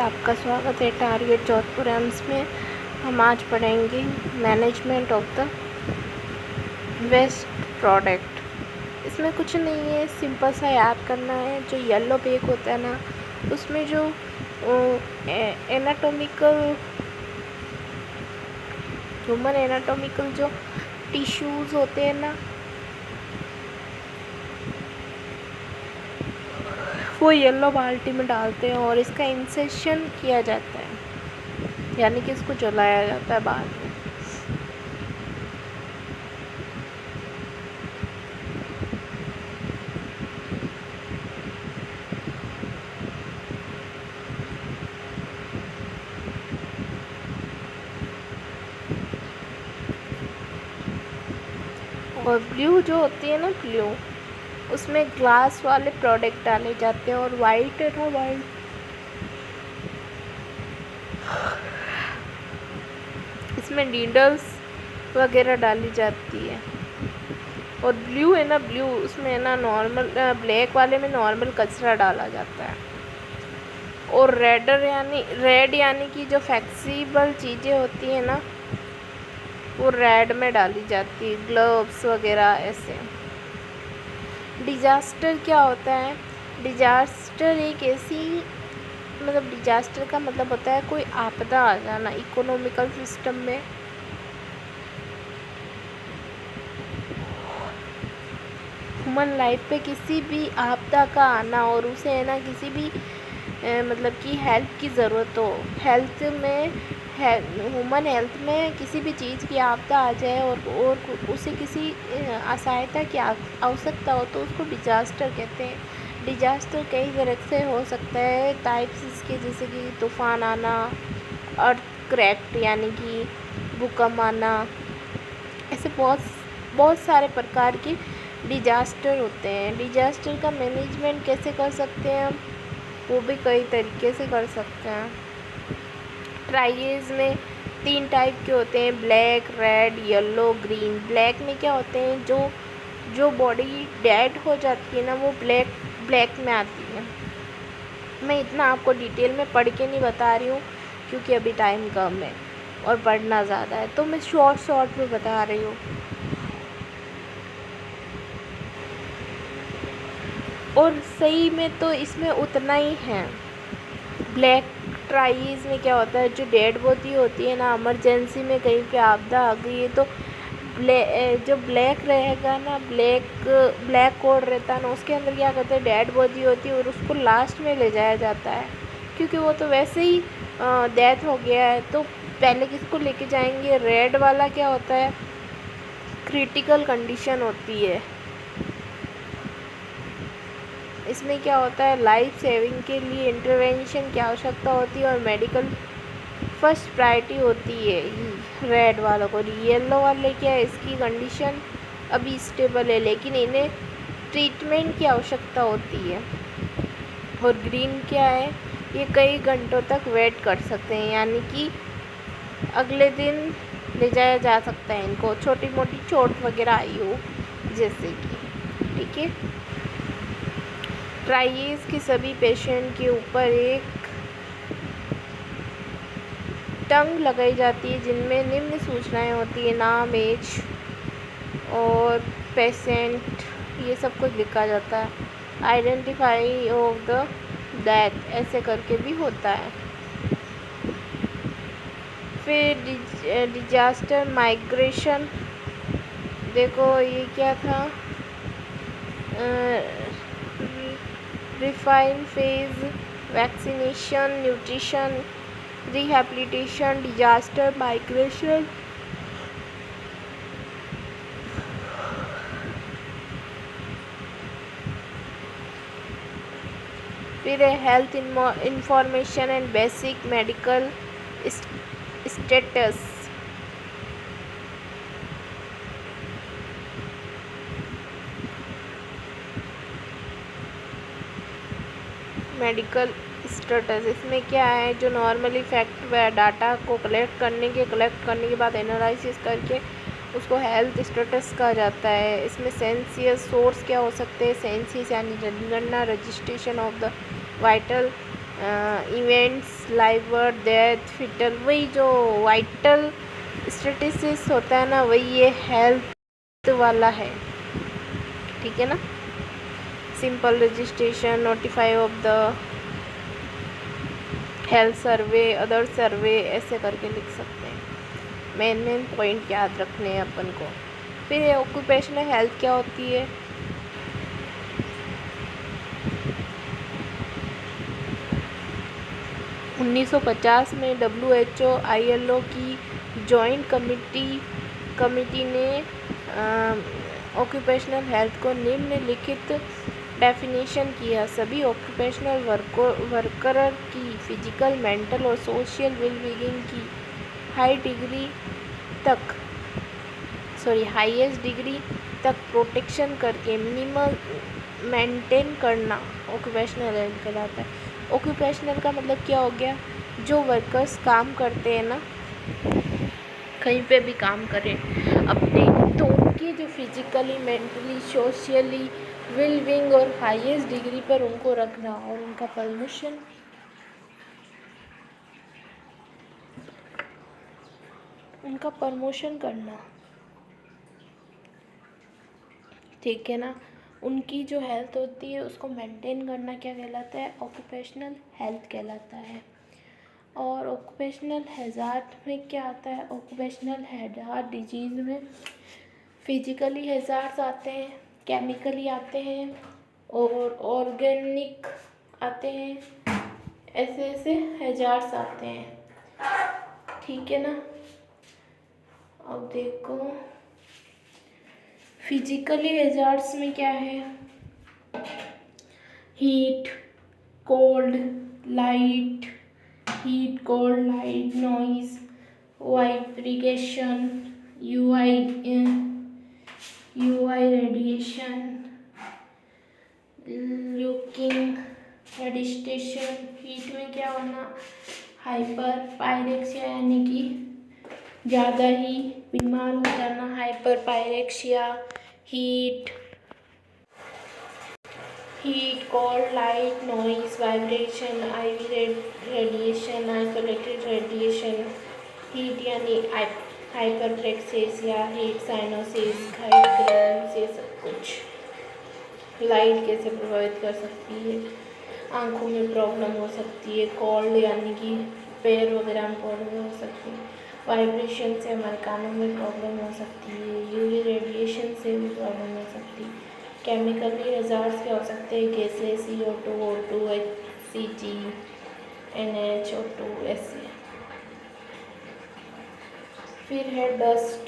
आपका स्वागत है टारगेट जोधपुर एम्स में। हम आज पढ़ेंगे management of the waste product. इसमें कुछ नहीं है, सिंपल सा याद करना है। जो येलो पेज होता है ना, उसमें जो एनाटॉमिकल ह्यूमन एनाटॉमिकल जो टिश्यूज़ होते हैं ना, वो येलो बाल्टी में डालते हैं और इसका इंसेशन किया जाता है, यानी कि इसको जलाया जाता है बाद में। और ब्लू जो होती है ना, ब्लू उसमें ग्लास वाले प्रोडक्ट डाले जाते हैं। और वाइट है ना, वाइट इसमें नीडल्स वगैरह डाली जाती है। और ब्लू है ना, ब्लू उसमें है ना नॉर्मल, ब्लैक वाले में नॉर्मल कचरा डाला जाता है। और रेड यानी कि जो फ्लेक्सिबल चीज़ें होती हैं ना, वो रेड में डाली जाती है, ग्लव्स वगैरह ऐसे। डिजास्टर क्या होता है? डिजास्टर एक ऐसी डिजास्टर का मतलब होता है कोई आपदा आ जाना इकोनॉमिकल सिस्टम में। ह्यूमन लाइफ पे किसी भी आपदा का आना और उसे है ना किसी भी मतलब कि हेल्प की ज़रूरत हो, ह्यूमन हेल्थ में किसी भी चीज़ की आपदा आ जाए और उसे किसी सहायता की आवश्यकता हो, तो उसको डिजास्टर कहते हैं। डिजास्टर कई तरह से हो सकता है, टाइप्स इसके, जैसे कि तूफ़ान आना, अर्थक्वेक यानी कि भूकंप आना, ऐसे बहुत सारे प्रकार के डिजास्टर होते हैं। डिजास्टर का मैनेजमेंट कैसे कर सकते हैं हम? वो भी कई तरीके से कर सकते हैं। ट्राइएज में 3 टाइप के होते हैं, black, red, yellow, green. Black में क्या होते हैं, जो बॉडी डेड हो जाती है ना, वो ब्लैक में आती है। मैं इतना आपको डिटेल में पढ़ के नहीं बता रही हूँ, क्योंकि अभी टाइम कम है और पढ़ना ज़्यादा है, तो मैं शॉर्ट में बता रही हूँ। और सही में तो इसमें उतना ही है। ब्लैक ट्राइज में क्या होता है, जो डेड बॉडी होती है ना, इमरजेंसी में कहीं पे आपदा आ गई है, तो जो ब्लैक रहेगा ना, ब्लैक कोड रहता है ना, उसके अंदर क्या करते हैं, डेड बॉडी होती है और उसको लास्ट में ले जाया जाता है, क्योंकि वो तो वैसे ही डेथ हो गया है, तो पहले किसको लेके जाएंगे। रेड वाला क्या होता है, क्रिटिकल कंडीशन होती है। इसमें क्या होता है, लाइफ सेविंग के लिए इंटरवेंशन की आवश्यकता होती है और मेडिकल फर्स्ट प्रायोरिटी होती है रेड वालों को। येलो वाले क्या है, इसकी कंडीशन अभी स्टेबल है, लेकिन इन्हें ट्रीटमेंट की आवश्यकता होती है। और ग्रीन क्या है, ये कई घंटों तक वेट कर सकते हैं, यानी कि अगले दिन ले जाया जा सकता है इनको, छोटी मोटी चोट वगैरह आई हो जैसे कि, ठीक है। ट्राइएज के सभी पेशेंट के ऊपर एक टंग लगाई जाती है, जिनमें निम्न सूचनाएं होती है, नाम, एज और पेशेंट, ये सब कुछ लिखा जाता है। आइडेंटिफाई ऑफ द डेथ ऐसे करके भी होता है। फिर डिजास्टर माइग्रेशन, देखो ये क्या था, refine phase, vaccination, nutrition, rehabilitation, disaster migration. फिर health information and basic medical status. Medical status, इसमें क्या है, जो नॉर्मली फैक्ट व डाटा को कलेक्ट करने के बाद एनालिसिस करके उसको हेल्थ स्टेटस कहा जाता है। इसमें सेंसियस सोर्स क्या हो सकते हैं, सेंसिस यानी जनगणना, registration of the vital events, live birth, death, fetal, वही जो वाइटल स्टेटिस्टिक्स होता है ना, वही ये हेल्थ वाला है। ठीक है ना। Simple registration, notify of the health survey, other survey, ऐसे करके लिख सकते हैं। मेन पॉइंट याद रखने हैं अपन को। फिर ये ऑक्यूपेशनल हेल्थ क्या होती है? (1950) में WHO ILO की जॉइंट कमिटी ने ऑक्यूपेशनल हेल्थ को निम्नलिखित डेफिनेशन किया: सभी ऑक्यूपेशनल वर्कर की फिजिकल, मेंटल और सोशल वेलबींग की हाईएस्ट डिग्री तक प्रोटेक्शन करके मिनिमम मेंटेन करना ऑक्यूपेशनल हेल्थ कहलाता है। ऑक्यूपेशनल का मतलब क्या हो गया? जो वर्कर्स काम करते हैं ना, कहीं पे भी काम करें अपने, तो उनकी जो फिजिकली, मेंटली, सोशली वेलबींग और हाईएस्ट डिग्री पर उनको रखना और उनका प्रमोशन करना। ठीक है ना। उनकी जो हेल्थ होती है उसको मेंटेन करना क्या कहलाता है? ऑक्यूपेशनल हेल्थ कहलाता है। और ऑक्यूपेशनल हैज़ार्ड में क्या आता है? ऑक्यूपेशनल हैज़ार्ड डिजीज़ में फिजिकली हैज़ार्ड्स आते हैं, केमिकली आते हैं और ऑर्गेनिक आते हैं, ऐसे हैज़ार्ड्स आते हैं। ठीक है ना। अब देखो फिजिकली हैज़ार्ड्स में क्या है? Heat, cold, light, noise, vibration, UV radiation, ल्यूकिंग, रेडिस्टेशन। हीट में क्या होना? हाइपर पायरेक्सिया, यानी कि ज़्यादा ही बीमार हो जाना, hyper pyrexia. Heat, cold, light, noise, vibration, IV radiation, isolated radiation. Heat यानी hyperplexia, heat cyanosis, heat cramps, ये सब कुछ। लाइट कैसे प्रभावित कर सकती है? आँखों में प्रॉब्लम हो सकती है। कोल्ड यानी कि पैर वगैरह में प्रॉब्लम हो सकती है। वाइब्रेशन से हमारे कानों में प्रॉब्लम हो सकती है। यूवी रेडिएशन से भी प्रॉब्लम हो सकती है। केमिकली हैज़ार्ड्स क्या हो सकते हैं? Gases, CO2, O2, HCG, NH2, ऐसे। फिर है डस्ट,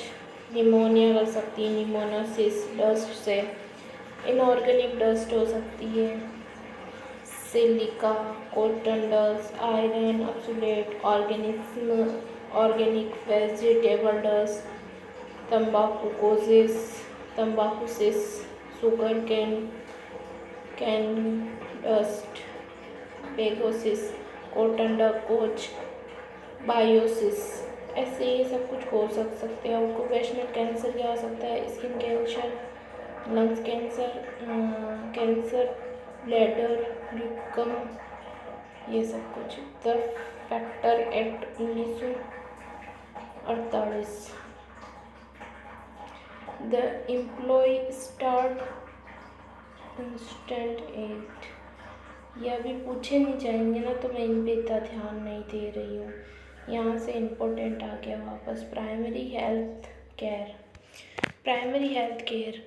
निमोनिया हो सकती है, निमोनासिस डस्ट से। इनऑर्गेनिक डस्ट हो सकती है, silica, cotton dust, iron, oxalate, organic vegetable dust, tobaccosis, sugar cane dust, पेगोसिस, कॉटन डस्ट कोच, बायोसिस, ऐसे ये सब कुछ हो सकते हैं। ऑक्यूपेशनल कैंसर क्या हो सकता है? Skin cancer, lungs cancer, bladder, leukaemia, ये सब कुछ। The factor act 1948। The employ start instant act. ये अभी पूछे नहीं जाएंगे ना, तो मैं इन पे इतना ध्यान नहीं दे रही हूँ। यहाँ से इम्पोर्टेंट आ गया वापस। प्राइमरी हेल्थ केयर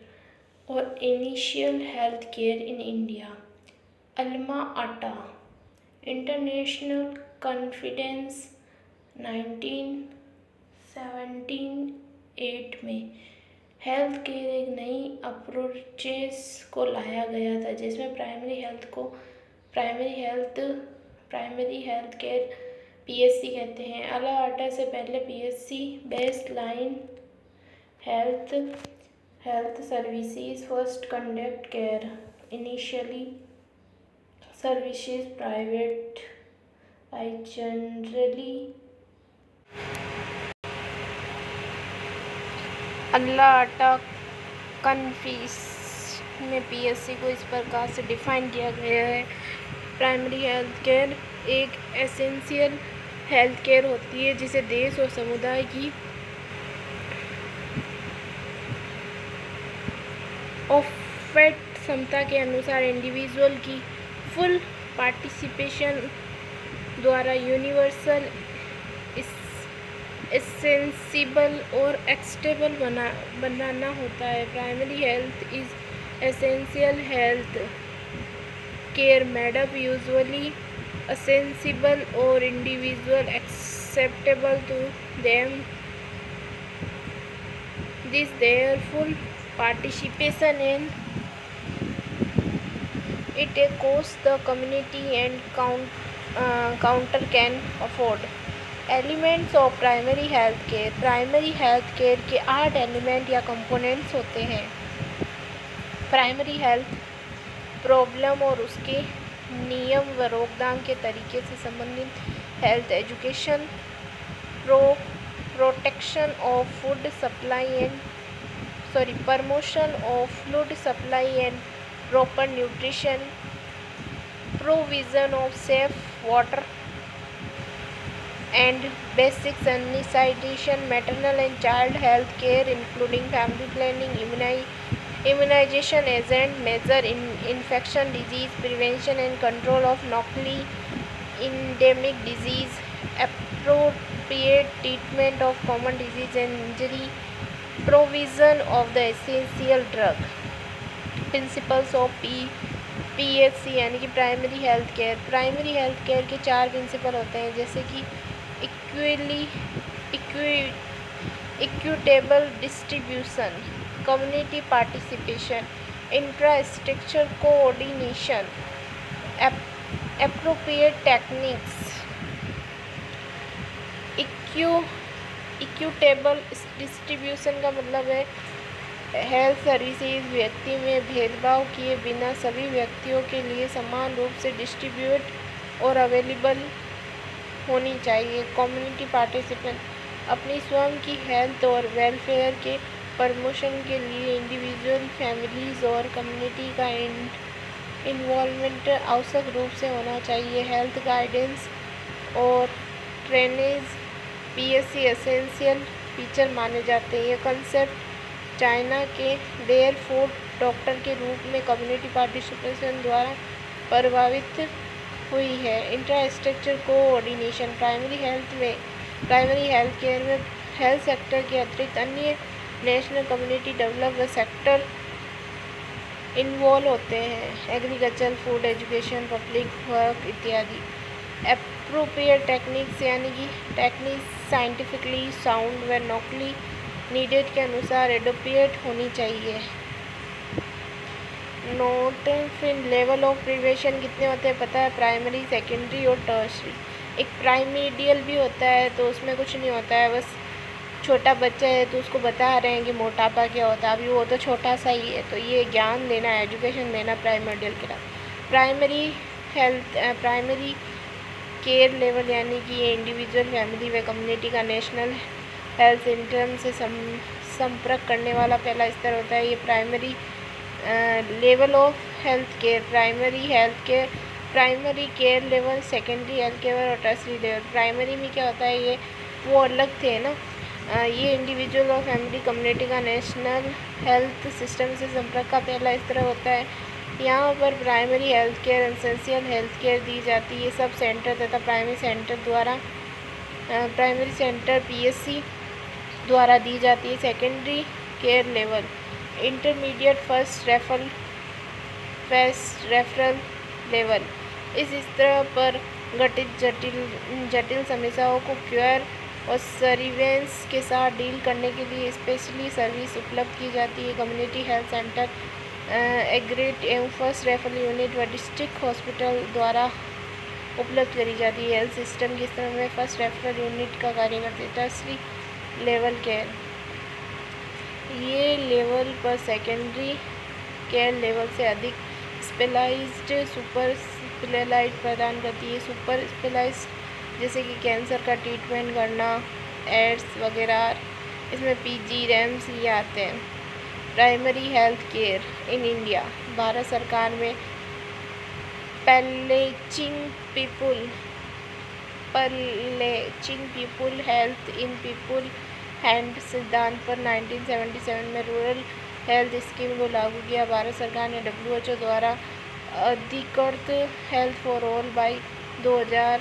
और initial health care in India. Alma Ata, international conference 1978 में हेल्थ केयर एक नई अप्रोचेस को लाया गया था, जिसमें प्राइमरी हेल्थ केयर PHC कहते हैं। अला आटा से पहले PHC best line health services first conduct care initially services private by generally. Alma Ata conference में PHC को इस प्रकार से डिफाइन किया गया है: प्राइमरी हेल्थ केयर एक एसेंशियल हेल्थ केयर होती है जिसे देश और समुदाय की ऑफर क्षमता के अनुसार इंडिविजुअल की फुल पार्टिसिपेशन द्वारा यूनिवर्सल, एसेंसिबल और एक्सेसिबल बनाना होता है। Primary health is essential health care made up usually accessible or individual acceptable to them. This their full participation in it a cost the community and counter can afford. Elements of primary health care. Primary health care के 8 element या components होते हैं। Primary health problem और उसके नियम व रोकथाम के तरीके से संबंधित health education, protection of food supply and promotion of food supply and proper nutrition, provision of safe water and basic sanitation, maternal and child health care including family planning, immunization agent, measure in infection disease prevention and control of locally endemic disease, appropriate treatment of common disease and injury, provision of the essential drug, principles of PHC यानी कि primary health care. Primary health care के 4 principal होते हैं, जैसे कि equitable distribution, community participation, infrastructure coordination, appropriate techniques. Equitable distribution का मतलब है हेल्थ सर्विसेज व्यक्ति में भेदभाव किए बिना सभी व्यक्तियों के लिए समान रूप से डिस्ट्रीब्यूट और अवेलेबल होनी चाहिए। कम्युनिटी पार्टिसिपेंट अपनी स्वयं की हेल्थ और वेलफेयर के प्रमोशन के लिए इंडिविजुअल, फैमिलीज़ और कम्युनिटी का इन्वॉल्वमेंट आवश्यक रूप से होना चाहिए। हेल्थ गाइडेंस और ट्रेनेज PHC एसेंशियल फीचर माने जाते हैं। ये कंसेप्ट चाइना के डेयर फूड डॉक्टर के रूप में कम्युनिटी पार्टिसिपेशन द्वारा प्रभावित हुई है। Infrastructure coordination primary health care में हेल्थ सेक्टर के अतिरिक्त अन्य national community development sector involve होते हैं, agriculture, food, education, public work इत्यादि। एप्रोप्रिएट टेक्निक्स यानी कि टेक्निक्स साइंटिफिकली साउंड व लॉकली नीडेड के अनुसार एडोप्रिएट होनी चाहिए। नोट फिर लेवल ऑफ प्रिवेंशन कितने होते हैं पता है? प्राइमरी, सेकेंडरी और टर्शरी। एक प्राइमीडियल भी होता है तो उसमें कुछ नहीं होता है, बस छोटा बच्चा है तो उसको बता रहे हैं कि मोटापा क्या होता है, अभी वो तो छोटा सा ही है, तो ये ज्ञान देना, एजुकेशन देना प्राइमरीडियल के लिए। प्राइमरी केयर लेवल यानी कि ये इंडिविजुअल, फैमिली व कम्युनिटी का नेशनल हेल्थ सिस्टम से संपर्क करने वाला पहला स्तर होता है। ये primary level of health care. Primary care level, secondary health care और टर्शरी लेवल। प्राइमरी में क्या होता है, ये वो अलग थे ना, ये इंडिविजुअल और फैमिली कम्युनिटी का नेशनल हेल्थ सिस्टम से संपर्क का पहला स्तर होता है। यहाँ पर primary health care, essential health care दी जाती है सब सेंटर तथा प्राइमरी सेंटर PHC द्वारा दी जाती है। Secondary care level, intermediate, first referral level. इस स्तर पर घटित जटिल समस्याओं को क्योर और सर्विलेंस के साथ डील करने के लिए स्पेशली सर्विस उपलब्ध की जाती है। कम्युनिटी हेल्थ सेंटर, एग्रीड एवं फर्स्ट रेफरल यूनिट व डिस्ट्रिक्ट हॉस्पिटल द्वारा उपलब्ध करी जाती है। हेल्थ सिस्टम के स्तर में फर्स्ट रेफरल यूनिट का कार्य करती है। टर्शरी लेवल केयर, ये लेवल पर सेकेंडरी केयर लेवल से अधिक स्पेशलाइज्ड सुपर स्पेशलाइज्ड प्रदान करती है। सुपर स्पेशलाइज्ड जैसे कि कैंसर का ट्रीटमेंट करना, एड्स वगैरह, इसमें PG, RAMS ये आते हैं। Primary health care in India, Bharat सरकार में पैलेजिंग पीपल पैलेचिंग पीपुल हेल्थ इन पीपुल हैंड सिद्धांत पर 1977 में रूरल हेल्थ स्कीम को लागू किया। भारत सरकार ने WHO द्वारा अधिकृत health for all by 2000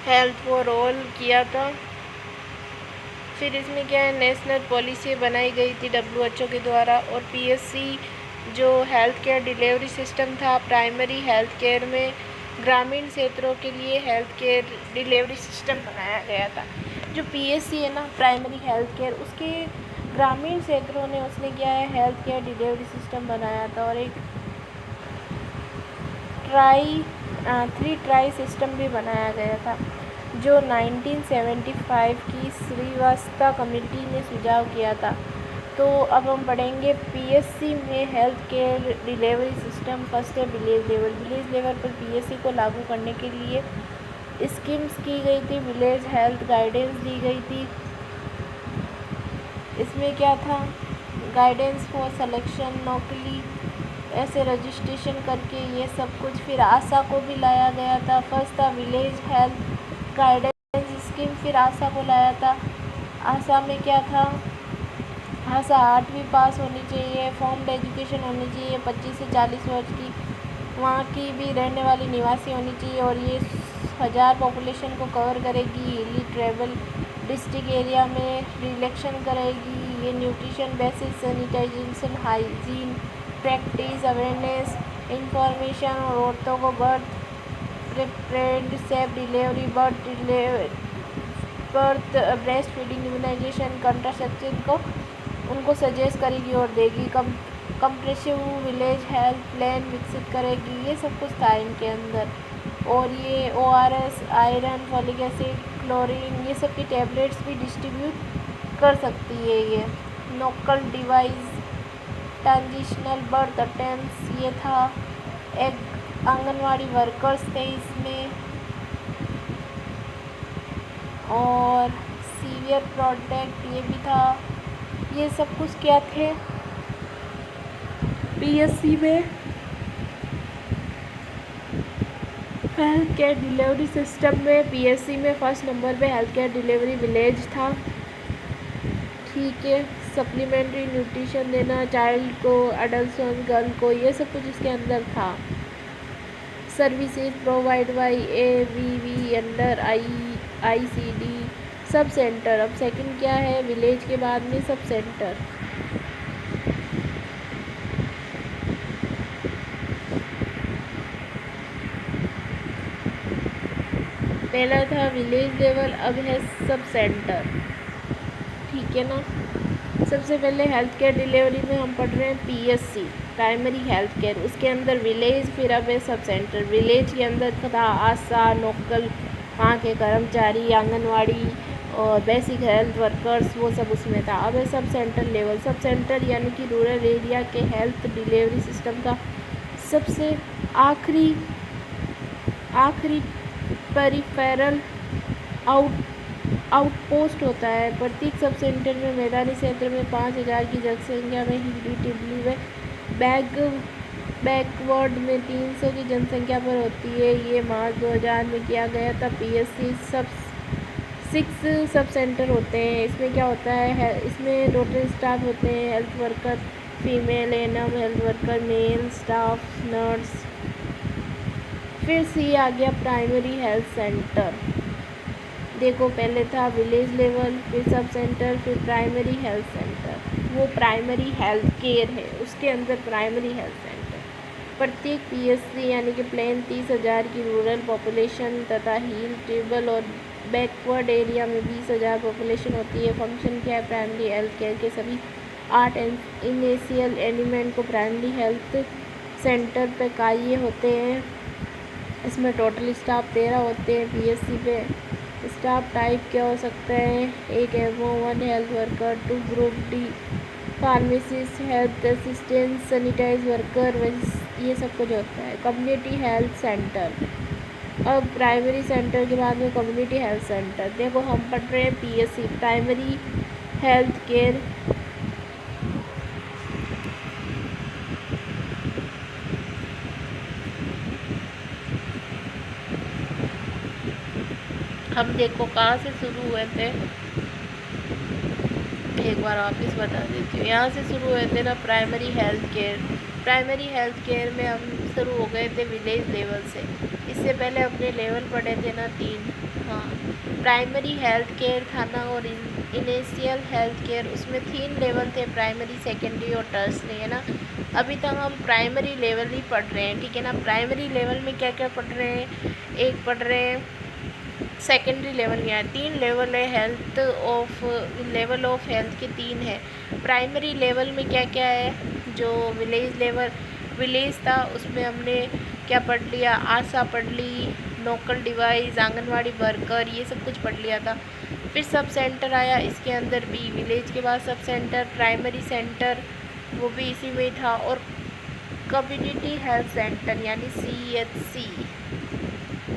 health for all किया था। फिर इसमें क्या है, नेशनल पॉलिसी बनाई गई थी WHO के द्वारा। और PSC जो हेल्थ केयर डिलीवरी सिस्टम था, प्राइमरी हेल्थ केयर में ग्रामीण क्षेत्रों के लिए हेल्थ केयर डिलीवरी सिस्टम बनाया गया था। जो PSC है ना, प्राइमरी हेल्थ केयर, उसके ग्रामीण क्षेत्रों ने उसने क्या है, हेल्थ केयर डिलीवरी सिस्टम बनाया था। और एक 3 ट्राई सिस्टम भी बनाया गया था, जो 1975 की श्रीवास्तव कमेटी ने सुझाव किया था। तो अब हम पढ़ेंगे PSC में health care delivery system. First है विलेज लेवल। विलेज लेवल पर PSC को लागू करने के लिए स्कीम्स की गई थी, विलेज हेल्थ गाइडेंस दी गई थी। इसमें क्या था, गाइडेंस फॉर सिलेक्शन, नौकरी ऐसे रजिस्ट्रेशन करके ये सब कुछ। फिर आशा को भी लाया गया था। फर्स्ट था विलेज हेल्थ गाइडेंस स्कीम, फिर आशा को लाया था। आशा में क्या था, आशा 8वीं पास होनी चाहिए, फॉर्म्ड एजुकेशन होनी चाहिए, 25 से 40 वर्ष की, वहाँ की भी रहने वाली निवासी होनी चाहिए। और ये 1000 पॉपुलेशन को कवर करेगी। हिली ट्राइबल डिस्ट्रिक्ट एरिया में रिलेक्शन करेगी। ये nutrition basis, sanitization, hygiene practice, awareness, information और औरतों को birth prepared safe delivery, birth breast feeding, immunization, contraception को उनको सजेस्ट करेगी और देगी। कंप्रेसिव विलेज हेल्थ प्लान विकसित करेगी। ये सब कुछ था इनके अंदर। और ये ORS, iron, folic acid, chlorine, ये सब की टैबलेट्स भी डिस्ट्रीब्यूट कर सकती है ये। नोकल डिवाइस, ट्रांजिशनल बर्थ अटेम्प्ट्स, ये था। एक आंगनवाड़ी वर्कर्स थे इसमें। और सीवियर प्रोटेक्ट, ये भी था। ये सब कुछ क्या थे PSC में। हेल्थ केयर डिलीवरी सिस्टम में PSC में फर्स्ट नंबर पे हेल्थ केयर डिलीवरी विलेज था। ठीक है, सप्लीमेंट्री न्यूट्रिशन देना चाइल्ड को, अडल्ट गर्ल को, ये सब कुछ इसके अंदर था। Services provide by AVV under ICD sub centre. अब सेकंड क्या है, विलेज के बाद में सब सेंटर। पहला था विलेज लेवल, अब है सब सेंटर। ठीक है ना। सबसे पहले हेल्थ केयर डिलीवरी में हम पढ़ रहे हैं PSC प्राइमरी हेल्थ केयर, उसके अंदर विलेज, फिर अब है सब सेंटर। विलेज के अंदर था आशा, नोकल, वहाँ के कर्मचारी, आंगनवाड़ी और बेसिक हेल्थ वर्कर्स, वो सब उसमें था। अब है sub centre level. Sub centre यानी कि रूरल एरिया के हेल्थ डिलीवरी सिस्टम का सबसे आखिरी पेरिफेरल आउटपोस्ट होता है। प्रत्येक सब सेंटर में मैदानी क्षेत्र में 5000 की जनसंख्या में हिली टिबली व बैकवर्ड में 300 की जनसंख्या पर होती है। ये मार्च 2000 में किया गया था। PSC सब 6 सब सेंटर होते हैं। इसमें क्या होता है, इसमें टोटल स्टाफ होते हैं health worker female, ANM health worker male, staff nurse. फिर C आ गया प्राइमरी हेल्थ सेंटर। देखो पहले था विलेज लेवल, फिर सब सेंटर, फिर प्राइमरी हेल्थ सेंटर। वो प्राइमरी हेल्थ केयर है, उसके अंदर प्राइमरी हेल्थ सेंटर। प्रत्येक PSC यानी कि प्लेन 30,000 की रूरल पॉपुलेशन तथा हिल ट्राइबल और बैकवर्ड एरिया में 20,000 पॉपुलेशन होती है। फंक्शन क्या है, प्राइमरी हेल्थ केयर के सभी 8 इनिशियल एलिमेंट को प्राइमरी हेल्थ सेंटर पे काये होते हैं। इसमें टोटल स्टाफ 13 होते हैं PSC पे। स्टाफ टाइप क्या हो सकता है, एक एवो 1 health worker, 2 group D pharmacist, health assistant, sanitize worker, ये सब कुछ होता है। कम्युनिटी हेल्थ सेंटर अब प्राइमरी सेंटर के बाद में कम्युनिटी हेल्थ सेंटर। देखो हम पढ़ रहे हैं पीएससी, प्राइमरी हेल्थ केयर। हम देखो कहाँ से शुरू हुए थे, एक बार वापस बता देती हूँ। यहाँ से शुरू हुए थे ना primary health care. Primary health care में हम शुरू हो गए थे विलेज लेवल से। इससे पहले अपने लेवल पढ़े थे ना 3। हाँ, प्राइमरी हेल्थ केयर था ना, और इनिशियल हेल्थ केयर, उसमें 3 लेवल थे, प्राइमरी, सेकेंडरी और टर्सरी, है ना। अभी तक हम प्राइमरी लेवल ही पढ़ रहे हैं, ठीक है ना। प्राइमरी लेवल में क्या क्या पढ़ रहे हैं, एक पढ़ रहे हैं सेकेंडरी लेवल में है, 3 लेवल है health of, level of health के 3 है। प्राइमरी लेवल में क्या क्या है, जो विलेज लेवल, विलेज था उसमें हमने क्या पढ़ लिया, आशा पढ़ ली, लोकल डिवाइस, आंगनवाड़ी वर्कर, ये सब कुछ पढ़ लिया था। फिर सब सेंटर आया इसके अंदर भी, विलेज के बाद सब सेंटर, प्राइमरी सेंटर वो भी इसी में था, और कम्युनिटी हेल्थ सेंटर यानी CHC,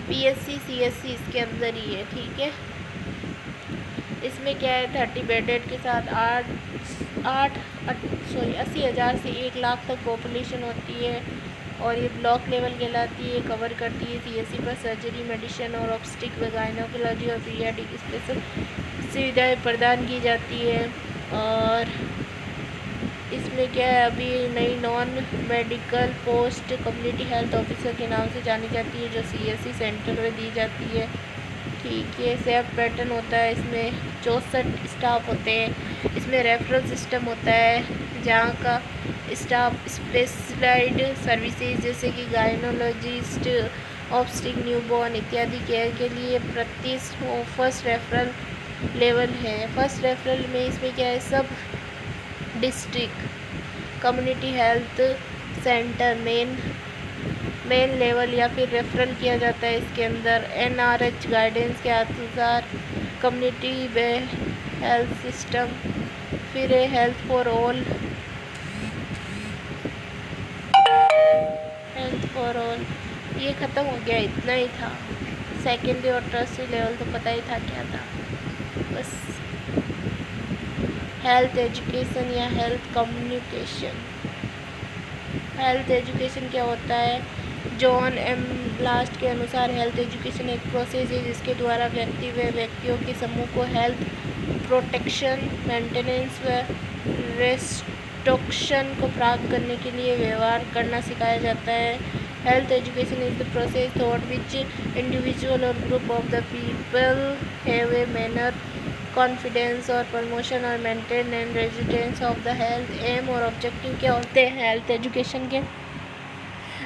PSC CSC इसके अंदर ही है, ठीक है। इसमें क्या है, 30 बेडेड के साथ 80,000 से 1 लाख तक पॉपुलेशन होती है, और ये ब्लॉक लेवल कहलाती है, कवर करती है CSC पर सर्जरी, मेडिसिन और ऑब्स्टिक व गायनोकोलॉजी और पीडियाट्रिक स्पेशल सुविधाएँ प्रदान की जाती है। और इसमें क्या है, अभी नई non medical post community health officer के नाम से जानी जाती है, जो CSC सेंटर में दी जाती है, ठीक है। सेफ पैटर्न होता है, इसमें 64 स्टाफ होते हैं। इसमें रेफरल सिस्टम होता है, जहाँ का स्टाफ स्पेशलाइज्ड सर्विसेज जैसे कि गायनोलॉजिस्ट, ऑब्स्टिक, न्यूबॉर्न इत्यादि केयर के लिए फर्स्ट रेफरल लेवल है। फर्स्ट रेफरल में इसमें क्या है, सब district community health centre main level या फिर रेफरल किया जाता है। इसके अंदर NRH गाइडेंस के अनुसार कम्युनिटी हेल्थ सिस्टम, फिर है हेल्थ फॉर ऑल, ये ख़त्म हो गया, इतना ही था। सेकेंडरी और टर्सरी लेवल तो पता ही था क्या था, बस। हेल्थ एजुकेशन या हेल्थ कम्युनिकेशन। हेल्थ एजुकेशन क्या होता है, जॉन एम लास्ट के अनुसार हेल्थ एजुकेशन एक प्रोसेस है जिसके द्वारा व्यक्ति व व्यक्तियों के समूह को हेल्थ प्रोटेक्शन, मेंटेनेंस व रेस्ट्रिक्शन को प्राप्त करने के लिए व्यवहार करना सिखाया जाता है। Health education is the process through which individual और group of the people have a manner confidence और प्रमोशन और maintain and residence of the health. Aim और ऑब्जेक्टिव क्या होते हैं हेल्थ एजुकेशन के,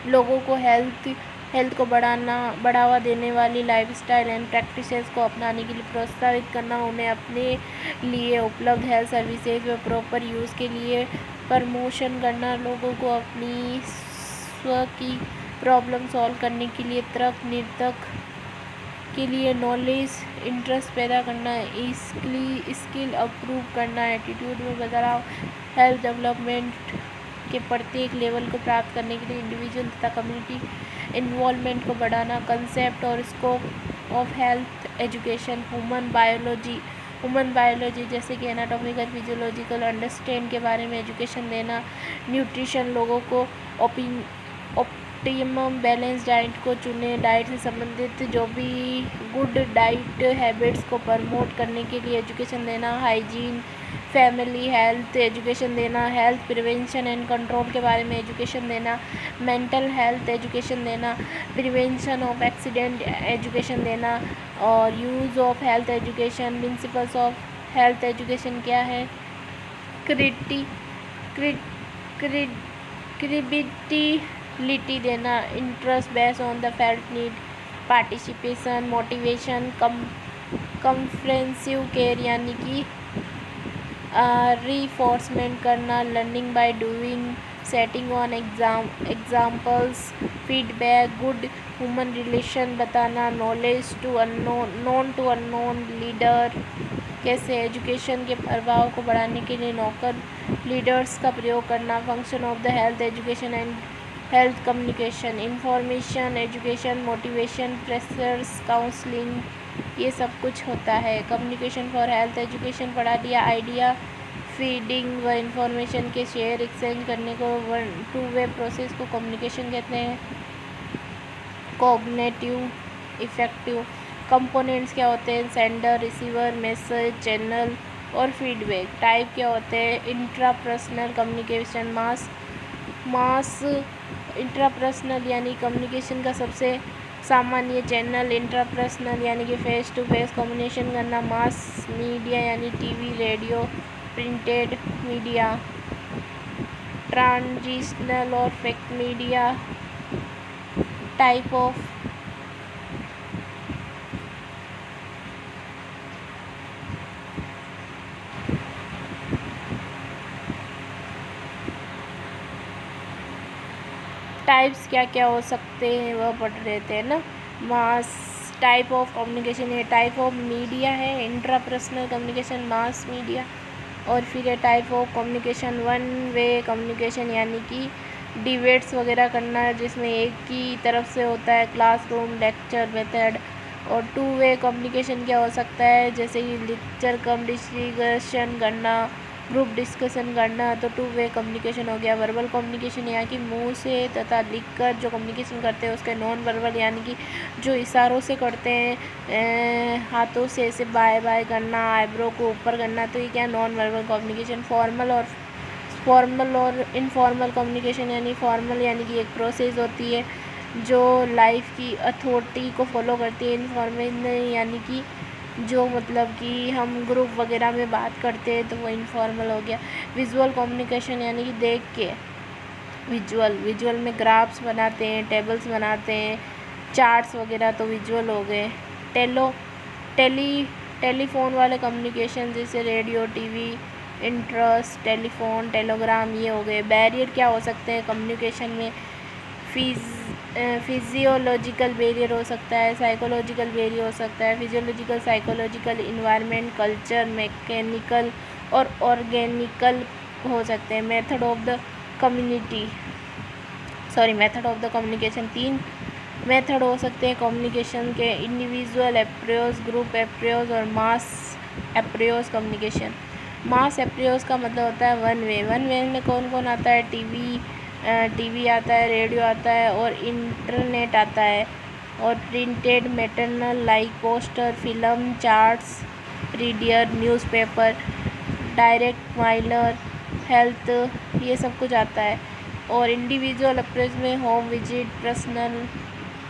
लोगों को हेल्थ को बढ़ावा देने वाली लाइफस्टाइल एंड प्रैक्टिसेस को अपनाने के लिए प्रोत्साहित करना, उन्हें अपने लिए उपलब्ध हेल्थ सर्विसेज व प्रॉपर यूज़ के लिए प्रमोशन करना, लोगों को अपनी स्व की प्रॉब्लम सॉल्व करने के लिए तर्क निर्तक के लिए नॉलेज इंटरेस्ट पैदा करना, स्किल अप्रूव करना, एटीट्यूड में बदलाव, हेल्थ डेवलपमेंट के प्रत्येक लेवल को प्राप्त करने के लिए इंडिविजुअल तथा कम्युनिटी इन्वॉल्वमेंट को बढ़ाना, कंसेप्ट और scope of health education. Human biology जैसे कि एनाटॉमिकल, फिजियोलॉजिकल अंडरस्टैंड के बारे में एजुकेशन देना। न्यूट्रिशन, लोगों को ऑप्टिमम बैलेंस डाइट को चुने, डाइट से संबंधित जो भी गुड डाइट हैबिट्स को प्रमोट करने के लिए एजुकेशन देना। हाइजीन, फैमिली हेल्थ एजुकेशन देना, हेल्थ प्रिवेंशन एंड कंट्रोल के बारे में एजुकेशन देना, मेंटल हेल्थ एजुकेशन देना, प्रिवेंशन ऑफ एक्सीडेंट एजुकेशन देना, और use of health education. Principles of health education क्या है, क्रेडिबिलिटी देना, interest based on the felt need, participation, motivation, comprehensive care यानी कि रीफोर्समेंट करना, learning by doing, setting on examples, feedback, good human relation बताना, knowledge to unknown leader, कैसे education के प्रभाव को बढ़ाने के लिए नौकर लीडर्स का प्रयोग करना, function of the health education and health communication, information, education, motivation, pressures, counselling, ये सब कुछ होता है। कम्युनिकेशन फॉर हेल्थ, एजुकेशन पढ़ा दिया, आइडिया फीडिंग व इंफॉर्मेशन के शेयर एक्सचेंज करने को टू वे प्रोसेस को कम्युनिकेशन कहते हैं। कॉग्निटिव इफेक्टिव कंपोनेंट्स क्या होते हैं, सेंडर, रिसीवर, मैसेज, चैनल और फीडबैक। टाइप क्या होते हैं, इंट्रापर्सनल कम्युनिकेशन, मास इंट्रापर्सनल यानी कम्युनिकेशन का सबसे सामान्य चैनल, इंट्रापर्सनल यानी कि फेस टू फेस कम्युनिकेशन करना, मास मीडिया यानी TV, radio, printed media, transitional और fake media. Type of types क्या क्या हो सकते हैं वह पढ़ रहे थे ना। मास टाइप ऑफ कम्युनिकेशन है, टाइप ऑफ मीडिया है, इंट्रापर्सनल कम्युनिकेशन, मास मीडिया, और फिर है type of communication one way communication यानी कि डिबेट्स वगैरह करना जिसमें एक की तरफ से होता है, क्लासरूम लेक्चर मेथड। और टू वे कम्युनिकेशन क्या हो सकता है, जैसे कि लेक्चर कम डिस्कशन करना, ग्रुप डिस्कशन करना, तो टू वे कम्युनिकेशन हो गया। वर्बल कम्युनिकेशन यानी कि मुंह से तथा लिखकर जो कम्युनिकेशन करते हैं उसके नॉन वर्बल यानी कि जो इशारों से करते हैं, हाथों से ऐसे बाय बाय करना, आईब्रो को ऊपर करना, तो ये क्या नॉन वर्बल कम्युनिकेशन। फॉर्मल और इनफॉर्मल कम्युनिकेशन यानी फॉर्मल यानी कि एक प्रोसेस होती है जो लाइफ की अथॉरिटी को फॉलो करती है। इनफॉर्मल यानी कि जो मतलब कि हम ग्रुप वगैरह में बात करते हैं तो वो इनफॉर्मल हो गया। विजुअल कम्युनिकेशन यानी कि देख के, विजुअल में ग्राफ्स बनाते हैं, टेबल्स बनाते हैं, चार्ट्स वगैरह, तो विजुअल हो गए। टेलीफोन वाले कम्युनिकेशन जैसे radio, TV, interest, telephone, Telegram, ये हो गए। बैरियर क्या हो सकते हैं कम्युनिकेशन में, फिजियोलॉजिकल बैरियर हो सकता है, साइकोलॉजिकल बैरियर हो सकता है। Physiological, psychological, environment, culture, mechanical और ऑर्गेनिकल हो सकते हैं। Method of the communication 3 method हो सकते हैं कम्युनिकेशन के, इंडिविजुअल अप्रोच, ग्रुप अप्रोच और मास अप्रोच कम्युनिकेशन। मास अप्रोच का मतलब होता है वन वे में कौन कौन आता है, टीवी आता है, रेडियो आता है और इंटरनेट आता है। और printed material like poster, film, charts, reader, newspaper, direct mailer, health, ये सब कुछ आता है। और इंडिविजुअल अप्रोच में home visit, personal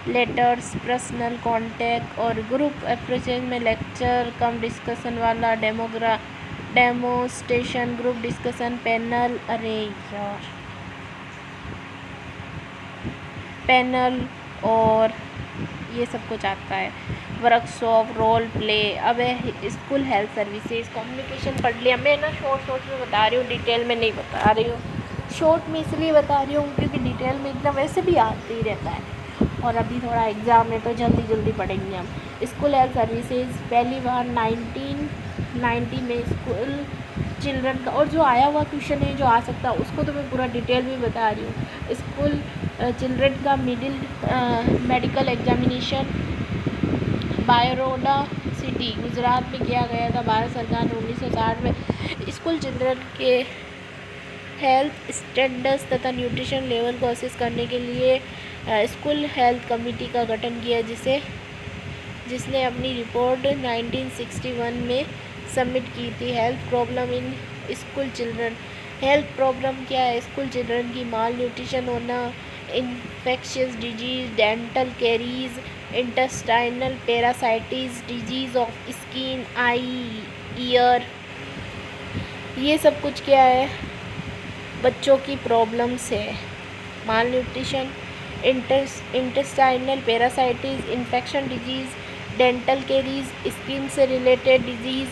letters, personal contact. और ग्रुप अप्रोच में लेक्चर कम डिस्कशन वाला, डेमोस्ट्रेशन, ग्रुप डिस्कशन, पैनल और ये सब कुछ आता है। Workshop, role play. अब है स्कूल हेल्थ सर्विसेज। कम्युनिकेशन पढ़ लिया मैं ना, शॉर्ट में बता रही हूँ, डिटेल में नहीं बता रही हूँ। शॉर्ट में इसलिए बता रही हूँ क्योंकि डिटेल में इतना वैसे भी आते ही रहता है और अभी थोड़ा एग्ज़ाम है तो जल्दी पढ़ेंगे हम। स्कूल हेल्थ सर्विसेज पहली बार 1990 में स्कूल चिल्ड्रन का, और जो आया हुआ क्वेश्चन है जो आ सकता है उसको तो मैं पूरा डिटेल में बता रही हूँ। स्कूल चिल्ड्रन का मेडिकल एग्जामिनेशन बायरोडा सिटी गुजरात में किया गया था भारत सरकार ने 1960 में। स्कूल चिल्ड्रन के हेल्थ स्टैंडर्ड्स तथा न्यूट्रिशन लेवल को असेस करने के लिए स्कूल हेल्थ कमेटी का गठन किया जिसने अपनी रिपोर्ट 1961 में सबमिट की थी। Health problem in school children. Health problem क्या है, स्कूल चिल्ड्रन की माल न्यूट्रिशन होना, infectious disease, dental caries, intestinal parasitosis, disease of skin, eye, ear, ये सब कुछ क्या है, बच्चों की प्रॉब्लम्स है। Malnutrition, intestinal parasitosis, infection disease, dental caries, skin से related disease,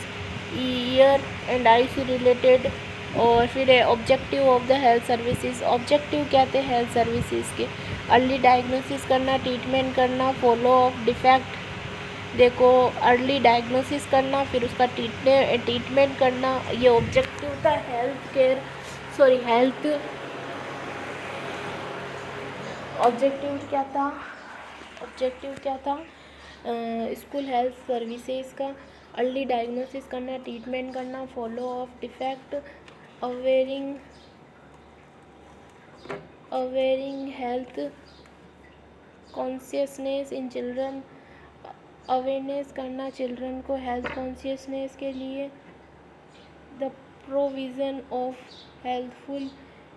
ear and eye से रिलेटेड। और फिर है objective of the health services. Objective क्या थे हेल्थ सर्विसेज के, अर्ली डायग्नोसिस करना, ट्रीटमेंट करना, फॉलो अप डिफेक्ट। देखो अर्ली डायग्नोसिस करना फिर उसका ट्रीटमेंट करना, ये ऑब्जेक्टिव था हेल्थ ऑब्जेक्टिव क्या था? स्कूल हेल्थ सर्विसेज का अर्ली डायग्नोसिस करना, ट्रीटमेंट करना, follow of defect, awaring health consciousness in children, awareness करना चिल्ड्रन को हेल्थ कॉन्शियसनेस के लिए, the provision of healthful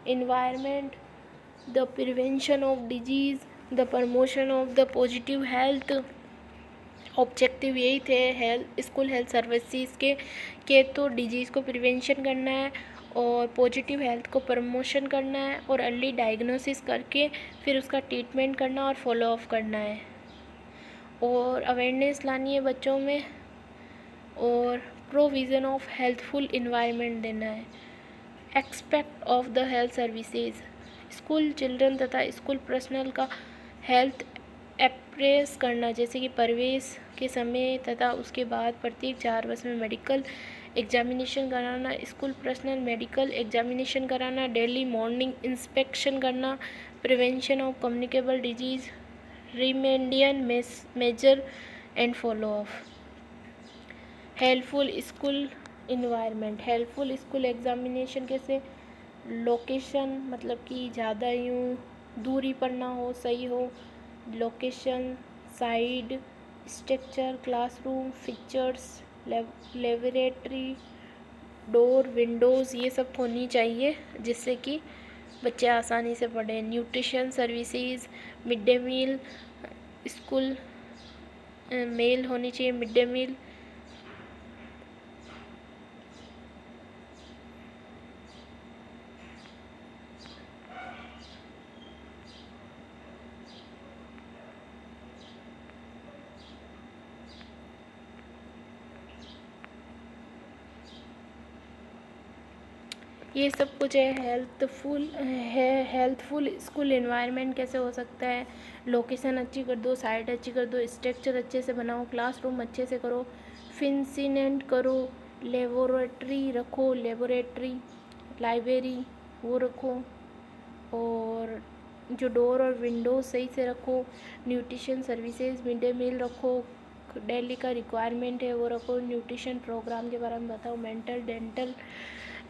environment, the prevention of disease, the promotion of the positive health. Objective यही थे school health services के तो disease को prevention करना है और पॉजिटिव हेल्थ को प्रमोशन करना है और अर्ली डायग्नोसिस करके फिर उसका ट्रीटमेंट करना और फॉलो अप करना है और अवेयरनेस लानी है बच्चों में और प्रोविज़न ऑफ हेल्थफुल इन्वायरमेंट देना है। Expect of the health services, school children तथा स्कूल पर्सनल का हेल्थ अप्रेस करना, जैसे कि प्रवेश के समय तथा उसके बाद प्रत्येक 4 वर्ष में मेडिकल एग्जामिनेशन कराना, स्कूल पर्सनल मेडिकल एग्जामिनेशन कराना, डेली मॉर्निंग इंस्पेक्शन करना, prevention of communicable disease, remedial measure and follow up. Helpful school environment, helpful school examination कैसे, लोकेशन मतलब कि ज़्यादा यूँ दूरी पर ना हो, सही हो, location, side, structure, classroom, features, laboratory, door, Windows, ये सब होनी चाहिए जिससे कि बच्चे आसानी से पढ़ें। Nutrition services, mid day meal, school meal होनी चाहिए, मिड डे मील। ये सब कुछ है। हेल्थफुल स्कूल एनवायरनमेंट कैसे हो सकता है, लोकेशन अच्छी कर दो, साइट अच्छी कर दो, स्ट्रक्चर अच्छे से बनाओ, क्लासरूम अच्छे से करो, फिंसिनेंट करो, लेबोरेटरी रखो, लाइब्रेरी वो रखो और जो डोर और विंडोज सही से रखो, nutrition services, mid day meal रखो, डेली का रिक्वायरमेंट है वो रखो, न्यूट्रिशन प्रोग्राम के बारे में बताओ, mental, dental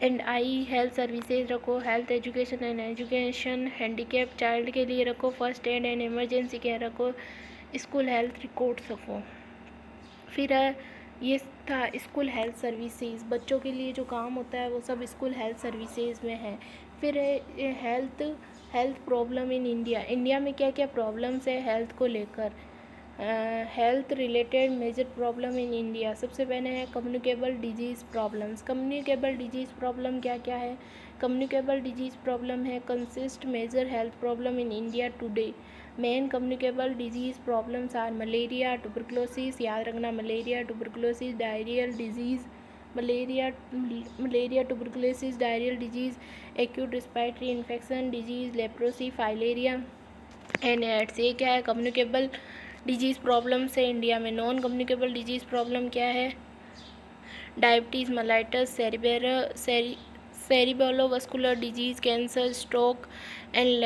and I health services रखो, हेल्थ एजुकेशन हैंडीकैप चाइल्ड के लिए रखो, first aid and emergency care रखो, स्कूल हेल्थ रिकॉर्ड्स रखो। फिर ये था स्कूल हेल्थ सर्विसेज, बच्चों के लिए जो काम होता है वो सब स्कूल हेल्थ सर्विसेज में है। फिर हेल्थ प्रॉब्लम इन इंडिया में क्या क्या प्रॉब्लम्स है हेल्थ को लेकर, health related major problem in India. सबसे पहले है communicable disease problems. Communicable disease problem क्या क्या है? कम्युनिकेबल डिजीज़ प्रॉब्लम है consist major health problem in India today. Main communicable disease problems are malaria, tuberculosis, याद रखना malaria, tuberculosis, diarrhoeal disease, malaria tuberculosis, diarrhoeal disease, acute respiratory infection disease, leprosy, filaria and AIDS. ये क्या है? Communicable disease problems है India में। Non communicable disease problem क्या है? Diabetes, mellitus, cerebrovascular disease, cancer, stroke and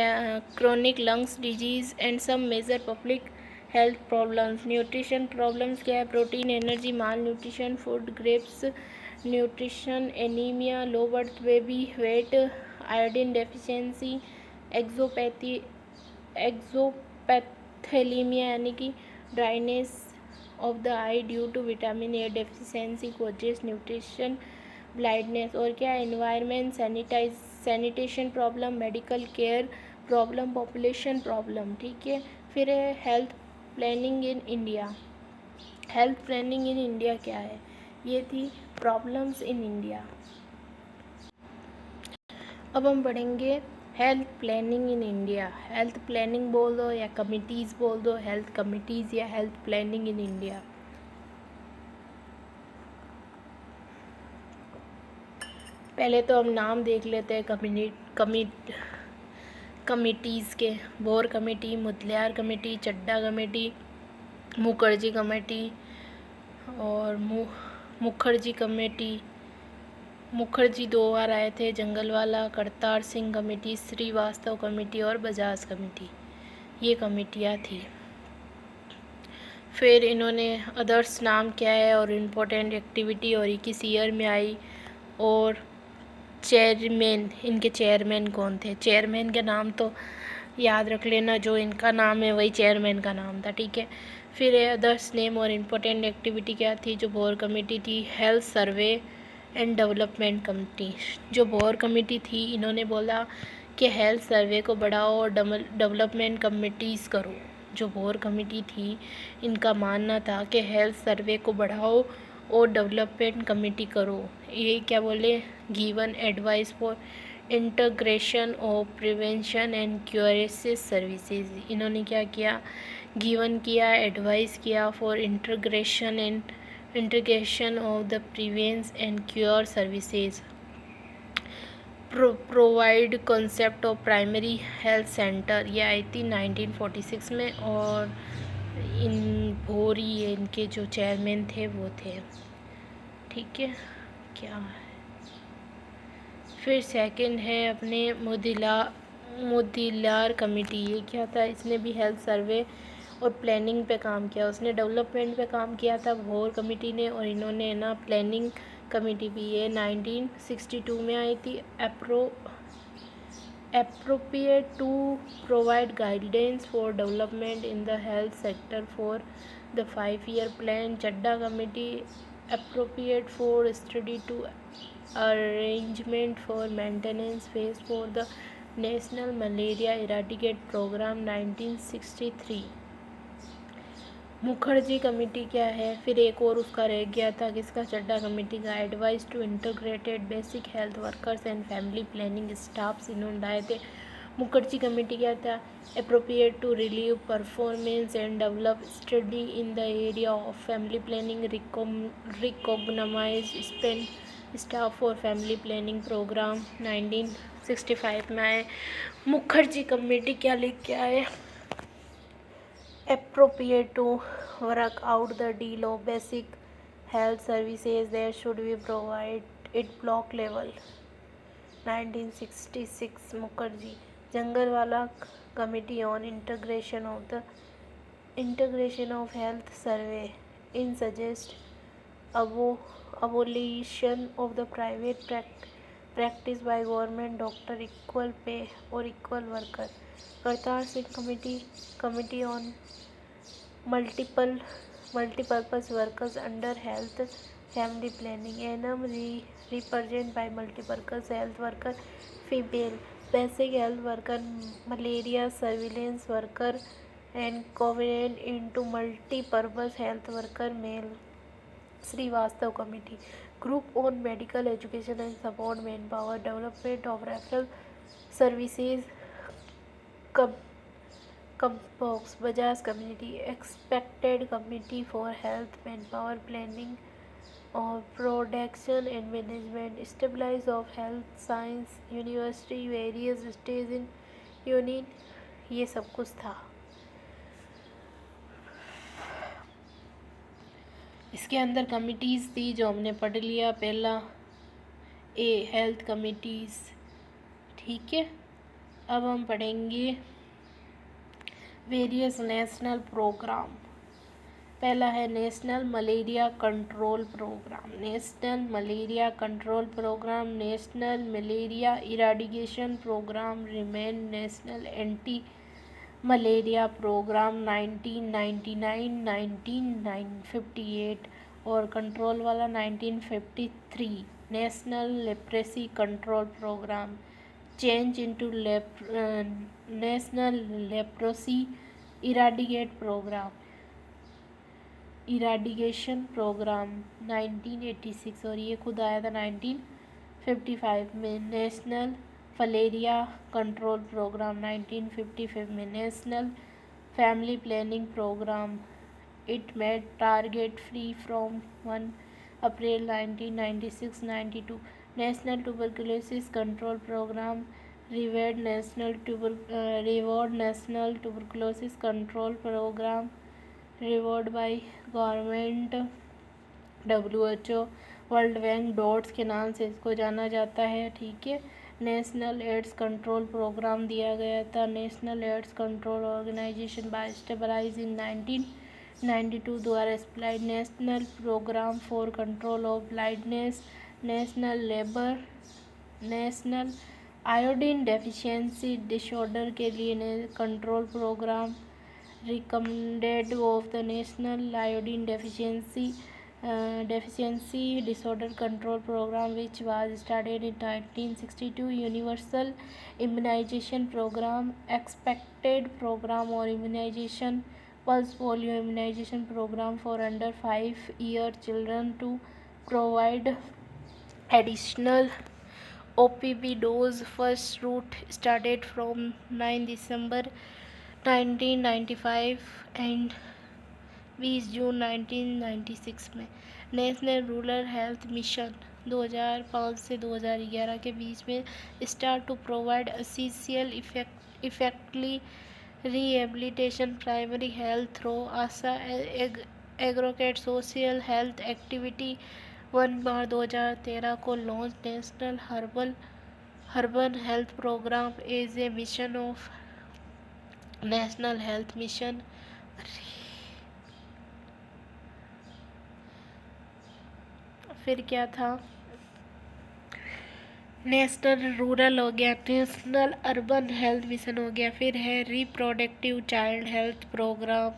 chronic lungs disease and some major public health problems. Nutrition problems क्या है? Protein, energy, malnutrition, food grapes nutrition, anaemia, low birth baby weight, iodine deficiency, xerophthalmia यानी कि dryness of the eye due to vitamin A deficiency causes nutrition blindness. और क्या है? Environment, sanitation problem, medical care problem, population problem. ठीक है। फिर है health planning in India. Health planning in India क्या है? ये थी प्रॉब्लम्स इन इंडिया। अब हम पढ़ेंगे health planning in India. Health planning बोल दो या कमिटीज़ बोल दो, हेल्थ कमिटीज़ या हेल्थ प्लानिंग इन इंडिया। पहले तो हम नाम देख लेते हैं कमिटीज़ के। बोर कमेटी, मुदलियार कमेटी, चड्डा कमेटी, मुखर्जी कमेटी और मुखर्जी कमेटी। मुखर्जी 2 बार आए थे, जंगलवाला, करतार सिंह कमेटी, श्रीवास्तव कमेटी और बजाज कमेटी। ये कमेटियाँ थी। फिर इन्होंने अदर्स नाम क्या है और इम्पोर्टेंट एक्टिविटी और ये किस ईयर में आई, और चेयरमैन, इनके चेयरमैन कौन थे। चेयरमैन के नाम तो याद रख लेना, जो इनका नाम है वही चेयरमैन का नाम था, ठीक है। फिर अदर्स नेम और इम्पोर्टेंट एक्टिविटी क्या थी। जो बोर कमेटी थी, health survey and development committee. जो बोर कमेटी थी, इन्होंने बोला कि हेल्थ सर्वे को बढ़ाओ और डेवलपमेंट कमिटीज़ करो। जो बोर कमेटी थी, इनका मानना था कि हेल्थ सर्वे को बढ़ाओ और डेवलपमेंट कमेटी करो। ये क्या बोले, given advice for integration of prevention and curative services. इन्होंने क्या किया, गिवन किया, एडवाइस किया for integration of the prevention and cure services, provide concept of primary health centre. ये आई थी 1946 में, और इन भोरी इनके जो चेयरमैन थे वो थे, ठीक है। क्या है फिर सेकंड है अपने मोतीलाल कमेटी। ये क्या था, इसने भी हेल्थ सर्वे और प्लानिंग पे काम किया। उसने डेवलपमेंट पे काम किया था भोर कमेटी ने, और इन्होंने ना प्लानिंग कमेटी भी ये 1962 में आई थी। appropriate to provide guidance for development in the health sector for the 5-year plan. Chadha committee appropriate for study to arrangement for maintenance phase for the national malaria eradicate program 1963। Mukherjee committee क्या है, फिर एक और उसका रह गया था किसका, चड्डा कमेटी का, advice to integrated basic health workers and family planning staffs, इन्होंने लाए थे। मुखर्जी कमेटी क्या था, appropriate to relieve performance and develop study in the area of family planning, recognise spend staff for family planning programme 1965 में आए। Mukherjee committee क्या लेके आए, appropriate to work out the deal of basic health services that should be provided at block level 1966। Mukherjee Jungalwalla committee on integration of health survey in suggest abolition of the private practice by government doctor, equal pay or equal worker। Kartar Singh committee on multipurpose workers under health family planning, enum represent by multipurpose health worker female, basic health worker malaria surveillance worker and covenant into multipurpose health worker male। Srivastava committee group on medical education and support manpower development of referral services complex. Bajaj community expected committee for health manpower planning और production and management, stabilise of health science university various stage in union, ये सब कुछ था। इसके अंदर committees थी जो हमने पढ़ लिया। पहला ए हेल्थ कमिटीज़, ठीक है। अब हम पढ़ेंगे वेरियस नेशनल प्रोग्राम। पहला है national malaria control programme, national malaria control programme, national malaria eradication programme, remain national anti malaria programme 1999, 1958 और कंट्रोल वाला 1953। National leprosy control programme, change into national leprosy eradicate programme, eradication programme 1986 और ये खुद आया था 1955 में। नेशनल फलेरिया कंट्रोल प्रोग्राम 1955 में। National family planning programme, it made target free from 1 April 1996-92। National tuberculosis control programme, reward national tuberculosis control programme, reward by government, WHO, world bank, DOTS के नाम से इसको जाना जाता है, ठीक है। नेशनल एड्स कंट्रोल प्रोग्राम दिया गया था। National AIDS control organisation by stabilise in 1992 द्वारा supplied national programme for control of blindness, national iodine deficiency disorder के लिए control programme recommended of the National Iodine Deficiency Disorder Control Program, which was started in 1962. Universal Immunization Program, Expected Program or Immunization, Pulse Polio Immunization Program for under 5-year children to provide additional OPV dose. First route started from 9 December 1995 and 20 जून 1996 में। National rural health mission 2005 से 2011 के बीच में start to provide accessible effectively rehabilitation primary health through ASHA accredited social health activity 1 March 2013 को launch. National urban health programme as a mission of national health mission. फिर क्या था, national rural हो गया, नेशनल अर्बन हेल्थ मिशन हो गया। फिर है reproductive child health programme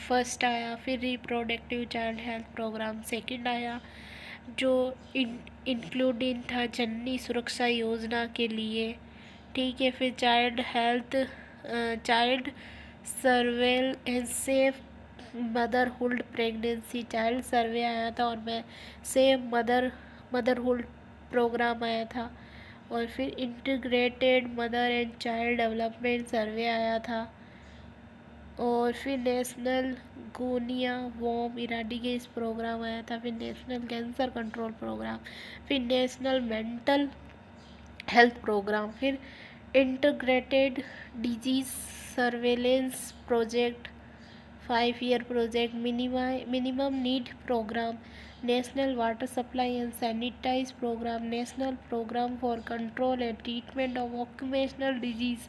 first आया, फिर reproductive child health programme second आया, जो इंक्लूडिंग था जननी सुरक्षा योजना के लिए। ठीक है, फिर child survival and safe motherhood pregnancy child survey आया था, और सेफ मदरहुड प्रोग्राम आया था। और फिर integrated mother and child development survey आया था। और फिर national guinea worm eradication programme आया था। फिर नेशनल कैंसर कंट्रोल प्रोग्राम, फिर नेशनल मेंटल हेल्थ प्रोग्राम, फिर integrated disease surveillance project 5-year project, minimum need programme, national water supply and sanitise programme, national programme for control and treatment of occupational disease,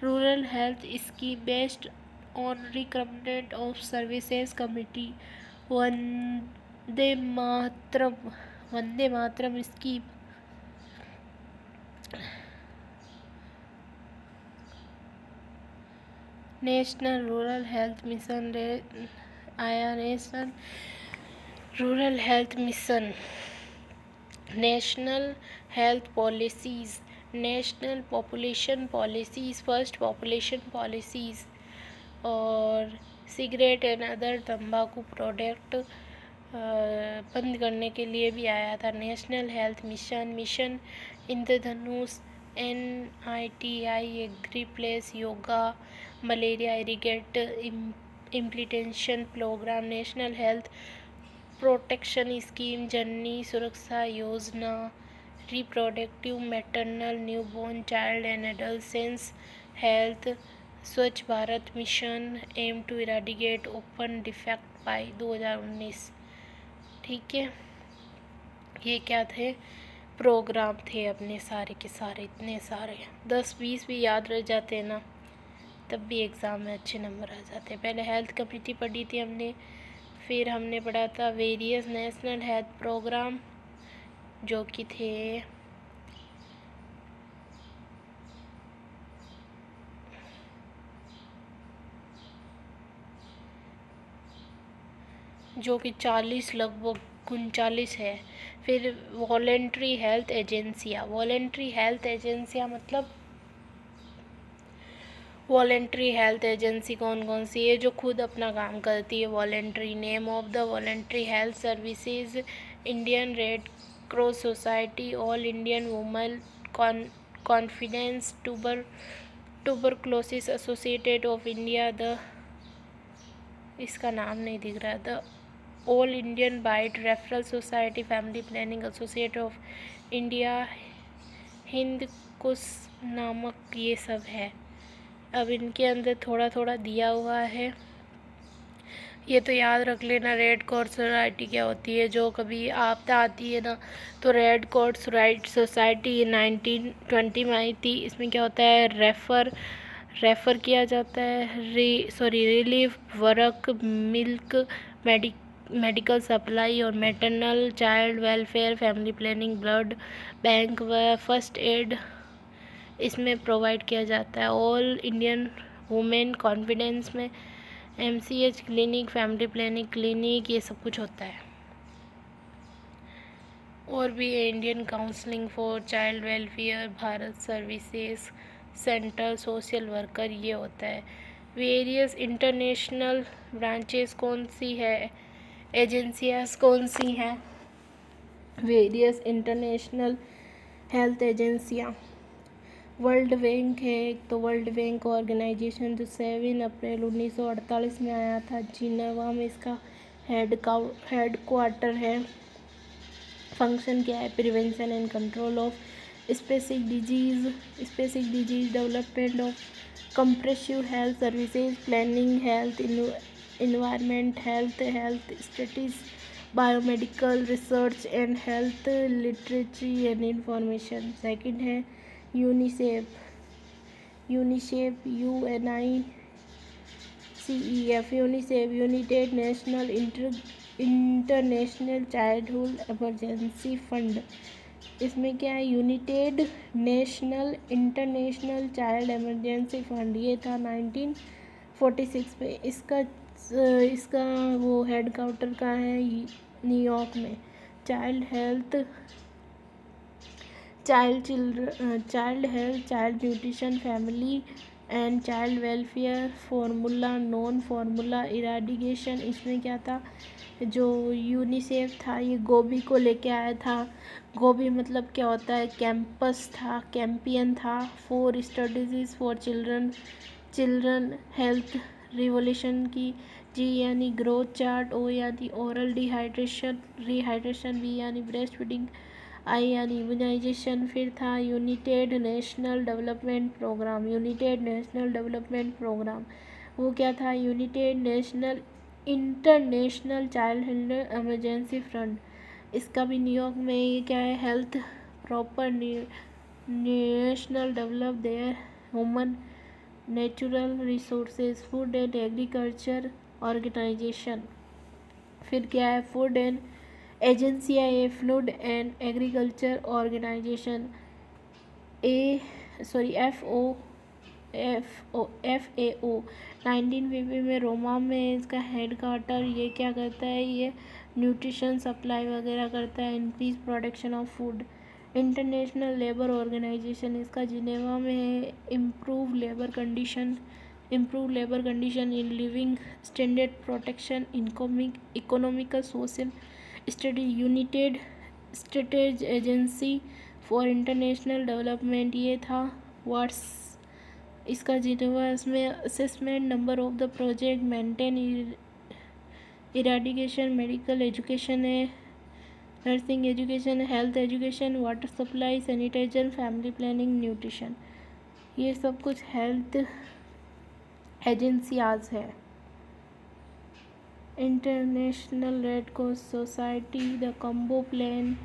rural health scheme based on recommendation of services committee, Vande Mataram scheme. National rural health mission आया, national rural health mission, national health policies, national population policies, first population policies, और cigarette and other तंबाकू product बंद करने के लिए भी आया था। National health mission Indradhanush, NITI agree place yoga, malaria irrigate implementation programme, national health protection scheme, Janani Suraksha Yojana, reproductive maternal newborn child and adolescence health, Swachh Bharat mission aim to eradicate open defect by 2019। ठीक है, ये क्या थे, प्रोग्राम थे अपने सारे के सारे, इतने सारे 10-20 भी याद रह जाते हैं ना, तब भी एग्ज़ाम में अच्छे नंबर आ जाते हैं। पहले हेल्थ कमिटी पढ़ी थी हमने, फिर हमने पढ़ा था वेरियस नेशनल हेल्थ प्रोग्राम, जो कि थे जो कि 40 लगभग 39 है। फिर वॉलेंट्री हेल्थ एजेंसियाँ, मतलब वॉलेंट्री हेल्थ एजेंसी कौन कौन सी है, जो खुद अपना काम करती है। Voluntary, name of the voluntary health services, Indian Red Cross society, all Indian women confidence, tuberculosis associated of India, the इसका नाम नहीं दिख रहा, the all Indian bite referral society, family planning associate of India, Hind Kusht नामक, ये सब है। अब इनके अंदर थोड़ा थोड़ा दिया हुआ है, ये तो याद रख लेना, रेड क्रॉस सोसाइटी क्या होती है। जो कभी आपदा आती है ना, तो रेड क्रॉस सोसाइटी 1920 में आई थी। इसमें क्या होता है, रेफ़र किया जाता है, relief work, milk, medical supply और maternal child welfare, family planning, blood bank व फर्स्ट एड इसमें प्रोवाइड किया जाता है। ऑल इंडियन वुमेन कॉन्फिडेंस में MCH clinic, family planning clinic, ये सब कुछ होता है। और भी है Indian counselling for child welfare, Bharat services centre, social worker, ये होता है। वेरियस इंटरनेशनल ब्रांचेस कौन सी है, एजेंसियाज कौन सी हैं, वेरियस इंटरनेशनल हेल्थ एजेंसियाँ। वर्ल्ड बैंक है एक, तो वर्ल्ड बैंक ऑर्गेनाइजेशन जो 7 अप्रैल 1948 में आया था, जिनेवा में इसका हेड क्वार्टर है। फंक्शन क्या है, prevention and control of specific disease, development of comprehensive health services, planning health environment, health studies, biomedical research and health literature and information. Second है UNICEF, UNICEF, UNICEF united national international childhood emergency fund. इसमें क्या है, united national international child emergency fund, ये था 1946 पे। इसका वो head quarter का है न्यूयॉर्क में। Child health, child nutrition, family and child welfare, non formula eradication. इसमें क्या था, जो यूनिसेफ था ये गोभी को लेके आया था। गोभी मतलब क्या होता है, कैंपस था, कैंपियन था। 4 strategies for children health revolution की, G यानी ग्रोथ चार्ट, O यानी ओरल रिहाइड्रेशन, B यानी ब्रेस्ट फीडिंग, I यानी इम्यूनाइजेशन। फिर था यूनाइटेड नेशनल डेवलपमेंट प्रोग्राम, वो क्या था, united national international child emergency fund. इसका भी न्यूयॉर्क में ये क्या है, health proper national develop their human natural resources, food and agriculture organisation. फिर क्या है, food and agencies, a food and agriculture organisation, FAO। 1950 में रोमा में इसका हेड क्वार्टर। ये क्या करता है, ये न्यूट्रिशन सप्लाई वगैरह करता है, increase production of food. International labour organisation इसका जिनेवा में है। Improve labour condition in living standard, protection economical social study, United States agency for international development, ये था वाट्स। इसका जिनेवा, इसमें assessment number of the project, maintain eradication, medical education है, nursing education, health education, water supply, sanitisation, family planning, nutrition, ये सब कुछ हेल्थ एजेंसियाज है। International Red Cross society, the Colombo plan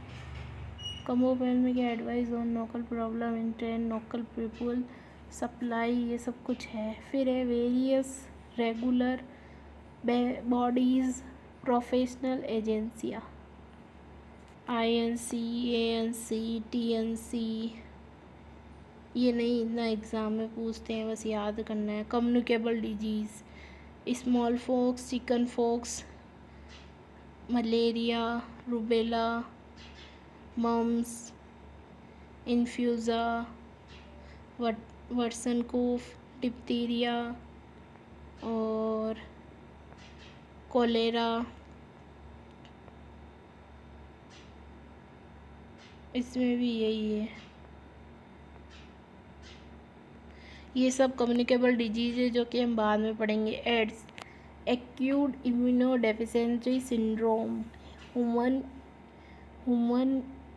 में क्या, advice on local problem in train local people, supply, ये सब कुछ है। फिर है वेरियस रेगुलर बॉडीज़, प्रोफेशनल एजेंसियाँ, INC, ANC, TNC, ये नहीं, इतना एग्ज़ाम में पूछते हैं, बस याद करना है। Communicable disease, small pox, chicken pox, malaria, rubella, mumps, influenza, वर्सन कोफ, डिप्थीरिया और कोलेरा। इसमें भी यही है, ये सब कम्युनिकेबल डिजीज़ है जो कि हम बाद में पढ़ेंगे। AIDS, acute immunodeficiency syndrome, human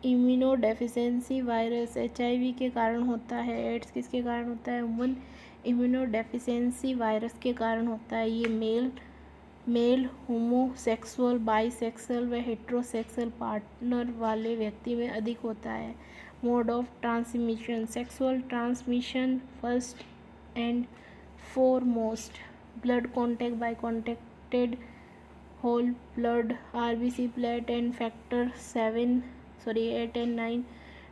immunodeficiency virus, HIV के कारण होता है। एड्स किसके कारण होता है, ह्यूमन इम्यूनोडेफिशिएंसी वायरस के कारण होता है। ये मेल मेल होमोसेक्सुअल, बाइसेक्सुअल व हेटेरोसेक्सुअल पार्टनर वाले व्यक्ति में अधिक होता है। Mode of transmission, sexual transmission first and foremost blood contact by contacted whole blood RBC platelet and factor 8 and 9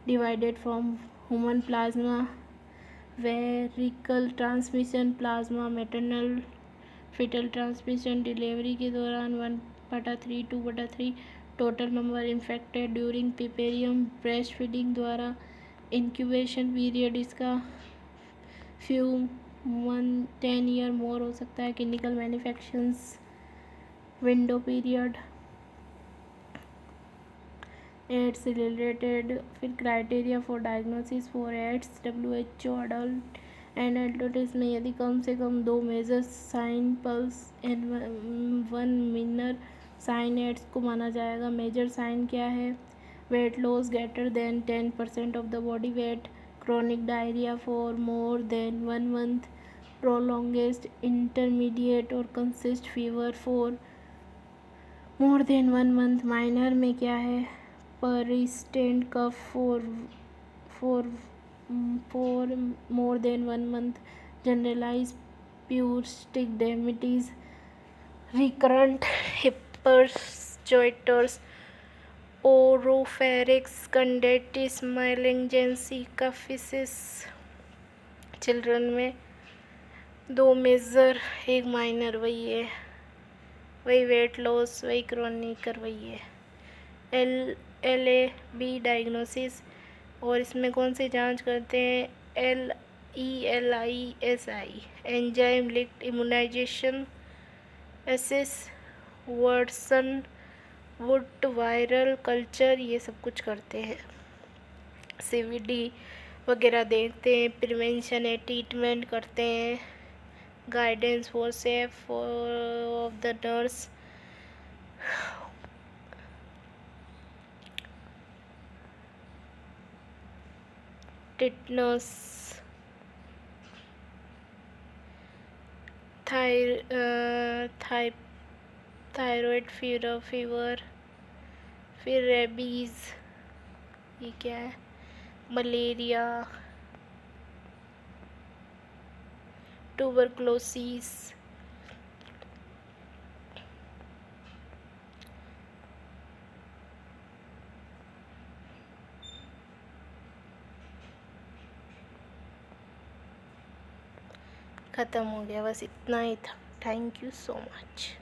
divided from human plasma. Vertical transmission, plasma maternal foetal transmission, delivery के दौरान 1/3 2/3 total number infected during puerperium breast feeding द्वारा incubation period इसका few 10 year more हो सकता है। Clinical manufactures window period, AIDS related, फिर criteria for diagnosis for AIDS, WHO adult and adult में यदि कम से कम 2 major sign plus and 1 minor sign AIDS को माना जाएगा। मेजर साइन क्या है? Weight loss greater than 10% of the body weight, chronic diarrhea for more than 1 month, prolonged intermediate or consist fever for more than 1 month। minor में क्या है? persistent cough for more than 1 month, generalized psoriatic dermatitis, recurrent hepatitis, oropharynx candidiasis, malignancy का फिसिस। Children में 2 major 1 minor, वही weight loss, वही chronic, वही है। LAB डायग्नोसिस, और इसमें कौन सी जांच करते हैं? LELISI एंजाइम लिंक्ड इम्यूनाइजेशन, एसिस वर्सन वुड वायरल कल्चर, ये सब कुछ करते हैं। CVD वगैरह देखते हैं, प्रिवेंशन है, ट्रीटमेंट करते हैं, guidance for safe of the nurse, tetanus, thyroid fever, फिर रेबीज, ये क्या है? Malaria, tuberculosis. ख़त्म हो गया, बस इतना ही था। Thank you so much.